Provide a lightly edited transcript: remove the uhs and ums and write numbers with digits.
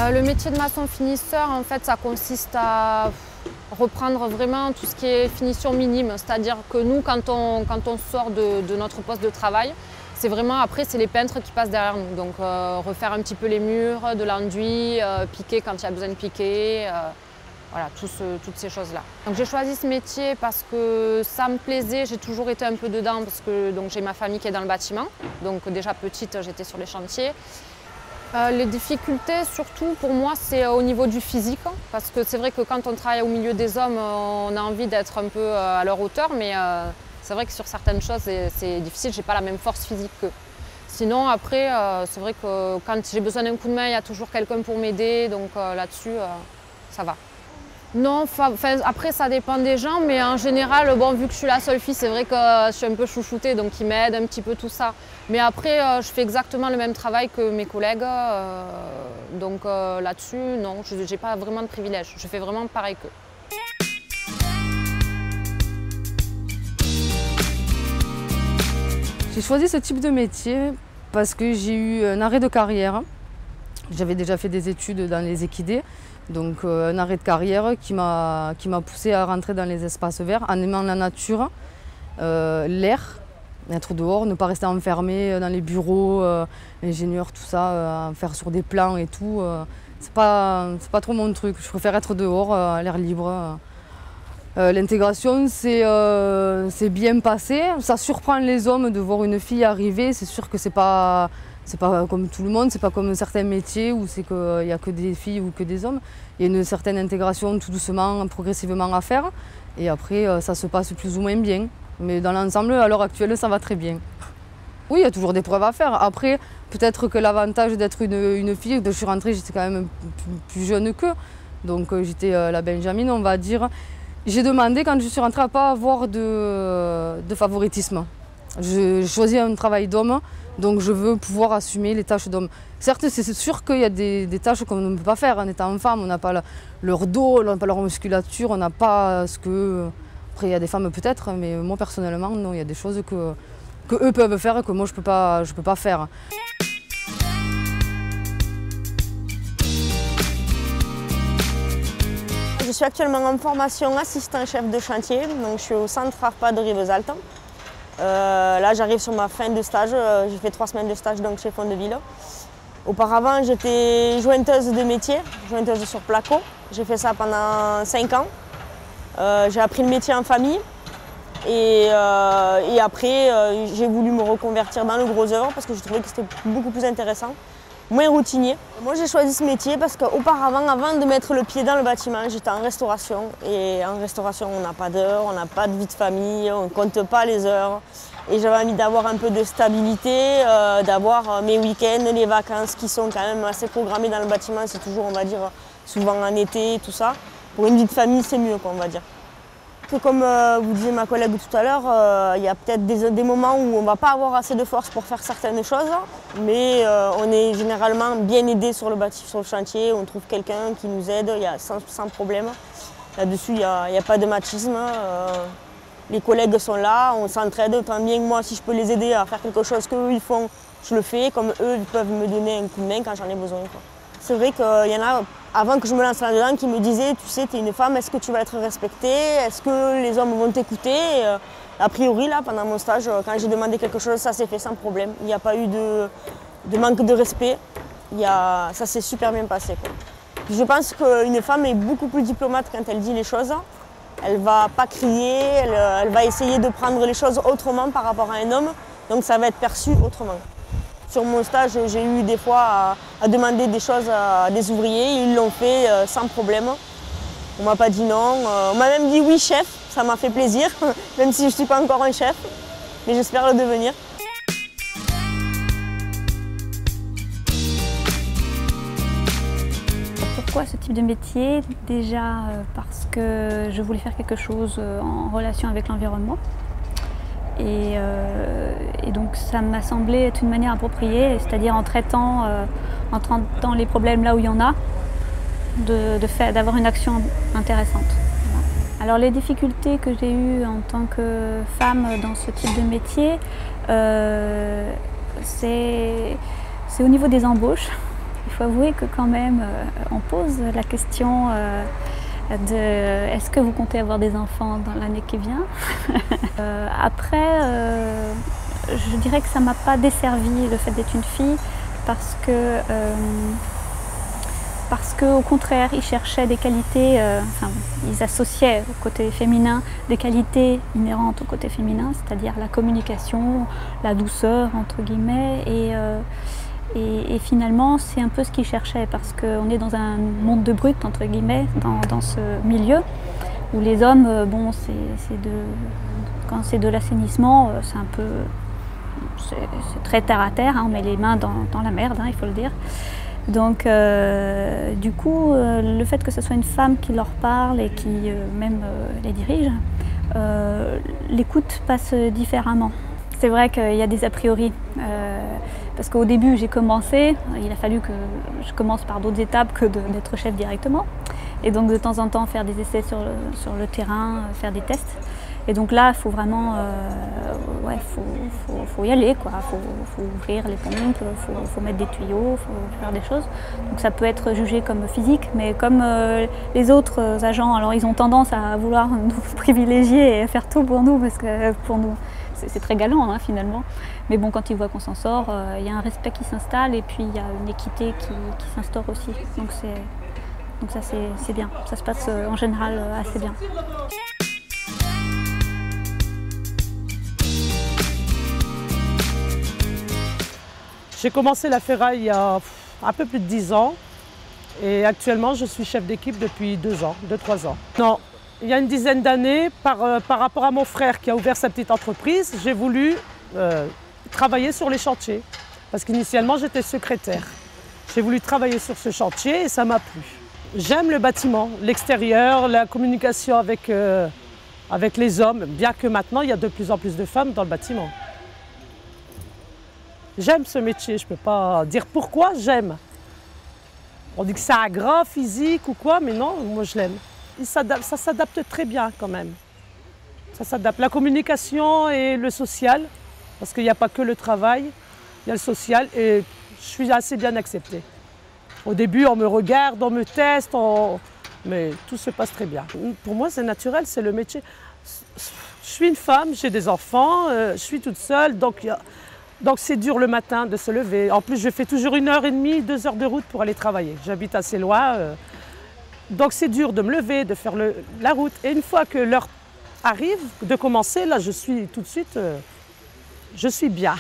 Le métier de maçon finisseur, en fait, ça consiste à reprendre vraiment tout ce qui est finition minime. C'est-à-dire que nous, quand on sort de notre poste de travail, c'est vraiment après, c'est les peintres qui passent derrière nous. Donc refaire un petit peu les murs, de l'enduit, piquer quand il y a besoin de piquer, voilà, toutes ces choses-là. Donc j'ai choisi ce métier parce que ça me plaisait, j'ai toujours été un peu dedans parce que j'ai ma famille qui est dans le bâtiment. Donc déjà petite, j'étais sur les chantiers. Les difficultés, surtout pour moi, c'est au niveau du physique, parce que c'est vrai que quand on travaille au milieu des hommes, on a envie d'être un peu à leur hauteur, mais c'est vrai que sur certaines choses, c'est difficile, j'ai pas la même force physique qu'eux. Sinon, après, c'est vrai que quand j'ai besoin d'un coup de main, il y a toujours quelqu'un pour m'aider, donc là-dessus, ça va. Non, après ça dépend des gens, mais en général, bon, vu que je suis la seule fille, c'est vrai que je suis un peu chouchoutée, donc ils m'aident un petit peu tout ça. Mais après, je fais exactement le même travail que mes collègues, donc là-dessus, non, je n'ai pas vraiment de privilège. Je fais vraiment pareil qu'eux. J'ai choisi ce type de métier parce que j'ai eu un arrêt de carrière. J'avais déjà fait des études dans les équidés. Donc un arrêt de carrière qui m'a poussée à rentrer dans les espaces verts en aimant la nature, l'air, être dehors, ne pas rester enfermé dans les bureaux, ingénieurs, tout ça, faire sur des plans et tout. C'est pas trop mon truc, je préfère être dehors, à l'air libre. L'intégration c'est bien passé, ça surprend les hommes de voir une fille arriver, c'est sûr que c'est pas comme tout le monde, c'est pas comme certains métiers où c'est qu'il n'y a que des filles ou que des hommes. Il y a une certaine intégration tout doucement, progressivement à faire. Et après, ça se passe plus ou moins bien. Mais dans l'ensemble, à l'heure actuelle, ça va très bien. Oui, il y a toujours des preuves à faire. Après, peut-être que l'avantage d'être une fille, je suis rentrée, j'étais quand même plus jeune qu'eux. Donc j'étais la Benjamine, on va dire. J'ai demandé, quand je suis rentrée, à ne pas avoir de favoritisme. J'ai choisi un travail d'homme. Donc je veux pouvoir assumer les tâches d'homme. Certes, c'est sûr qu'il y a des tâches qu'on ne peut pas faire en étant femme. On n'a pas leur dos, on n'a pas leur musculature, on n'a pas ce que... Après, il y a des femmes peut-être, mais moi personnellement, non. Il y a des choses que eux peuvent faire et que moi je peux pas faire. Je suis actuellement en formation assistant chef de chantier. Donc je suis au centre ARPA de Rivesaltes. Là, j'arrive sur ma fin de stage. J'ai fait 3 semaines de stage donc, chez Fondeville. Auparavant, j'étais jointeuse de métier, jointeuse sur placo. J'ai fait ça pendant 5 ans. J'ai appris le métier en famille. Et après, j'ai voulu me reconvertir dans le gros œuvre parce que je trouvais que c'était beaucoup plus intéressant, moins routinier. Moi, j'ai choisi ce métier parce qu'auparavant, avant de mettre le pied dans le bâtiment, j'étais en restauration. Et en restauration, on n'a pas d'heures, on n'a pas de vie de famille, on ne compte pas les heures. Et j'avais envie d'avoir un peu de stabilité, d'avoir mes week-ends, les vacances qui sont quand même assez programmées dans le bâtiment. C'est toujours, on va dire, souvent en été, tout ça. Pour une vie de famille, c'est mieux, quoi, on va dire. Comme vous disiez ma collègue tout à l'heure, il y a peut-être des moments où on ne va pas avoir assez de force pour faire certaines choses, mais on est généralement bien aidé sur le chantier, on trouve quelqu'un qui nous aide sans problème. Là-dessus, il n'y a pas de machisme. Les collègues sont là, on s'entraide, autant bien que moi, si je peux les aider à faire quelque chose qu'eux ils font, je le fais, comme eux ils peuvent me donner un coup de main quand j'en ai besoin. C'est vrai qu'il y en a, avant que je me lance là-dedans, qui me disaient, tu sais, tu es une femme, est-ce que tu vas être respectée? Est-ce que les hommes vont t'écouter? A priori, là, pendant mon stage, quand j'ai demandé quelque chose, ça s'est fait sans problème. Il n'y a pas eu de manque de respect. Ça s'est super bien passé, quoi. Je pense qu'une femme est beaucoup plus diplomate quand elle dit les choses. Elle ne va pas crier, elle va essayer de prendre les choses autrement par rapport à un homme. Donc ça va être perçu autrement. Sur mon stage, j'ai eu des fois à demander des choses à des ouvriers. Ils l'ont fait sans problème. On ne m'a pas dit non. On m'a même dit oui chef, ça m'a fait plaisir, même si je ne suis pas encore un chef. Mais j'espère le devenir. Pourquoi ce type de métier? Déjà parce que je voulais faire quelque chose en relation avec l'environnement. Et donc ça m'a semblé être une manière appropriée, c'est-à-dire en traitant les problèmes là où il y en a, d'avoir une action intéressante. Voilà. Alors les difficultés que j'ai eues en tant que femme dans ce type de métier, c'est au niveau des embauches. Il faut avouer que quand même on pose la question est-ce que vous comptez avoir des enfants dans l'année qui vient? Après, je dirais que ça ne m'a pas desservi le fait d'être une fille parce qu'au contraire, ils cherchaient des qualités, ils associaient au côté féminin des qualités inhérentes au côté féminin, c'est-à-dire la communication, la douceur, entre guillemets, et finalement, c'est un peu ce qu'ils cherchaient parce qu'on est dans un monde de brut, entre guillemets, dans ce milieu où les hommes, quand c'est de l'assainissement, c'est très terre à terre, hein, on met les mains dans la merde, hein, il faut le dire. Donc, du coup, le fait que ce soit une femme qui leur parle et qui même les dirige, l'écoute passe différemment. C'est vrai qu'il y a des a priori, parce qu'au début j'ai commencé, il a fallu que je commence par d'autres étapes que d'être chef directement. Et donc de temps en temps faire des essais sur le terrain, faire des tests. Et donc là, il faut vraiment, faut y aller, quoi. Faut ouvrir les pompes, faut mettre des tuyaux, faut faire des choses. Donc ça peut être jugé comme physique, mais comme les autres agents, alors ils ont tendance à vouloir nous privilégier et faire tout pour nous, parce que pour nous, c'est très galant, hein, finalement. Mais bon, quand ils voient qu'on s'en sort, il y a un respect qui s'installe et puis il y a une équité qui s'instaure aussi. Donc ça, c'est bien. Ça se passe en général assez bien. J'ai commencé la ferraille il y a un peu plus de 10 ans et actuellement je suis chef d'équipe depuis 2-3 ans. Non, il y a une dizaine d'années, par rapport à mon frère qui a ouvert sa petite entreprise, j'ai voulu travailler sur les chantiers parce qu'initialement j'étais secrétaire. J'ai voulu travailler sur ce chantier et ça m'a plu. J'aime le bâtiment, l'extérieur, la communication avec les hommes, bien que maintenant il y a de plus en plus de femmes dans le bâtiment. J'aime ce métier, je ne peux pas dire pourquoi j'aime. On dit que c'est ingrat, physique ou quoi, mais non, moi je l'aime. Ça s'adapte très bien quand même. Ça s'adapte. La communication et le social, parce qu'il n'y a pas que le travail, il y a le social et je suis assez bien acceptée. Au début, on me regarde, on me teste, mais tout se passe très bien. Pour moi, c'est naturel, c'est le métier. Je suis une femme, j'ai des enfants, je suis toute seule, donc c'est dur le matin de se lever. En plus, je fais toujours 1h30, 2 heures de route pour aller travailler. J'habite assez loin, donc c'est dur de me lever, de faire la route. Et une fois que l'heure arrive de commencer, là, je suis tout de suite, je suis bien.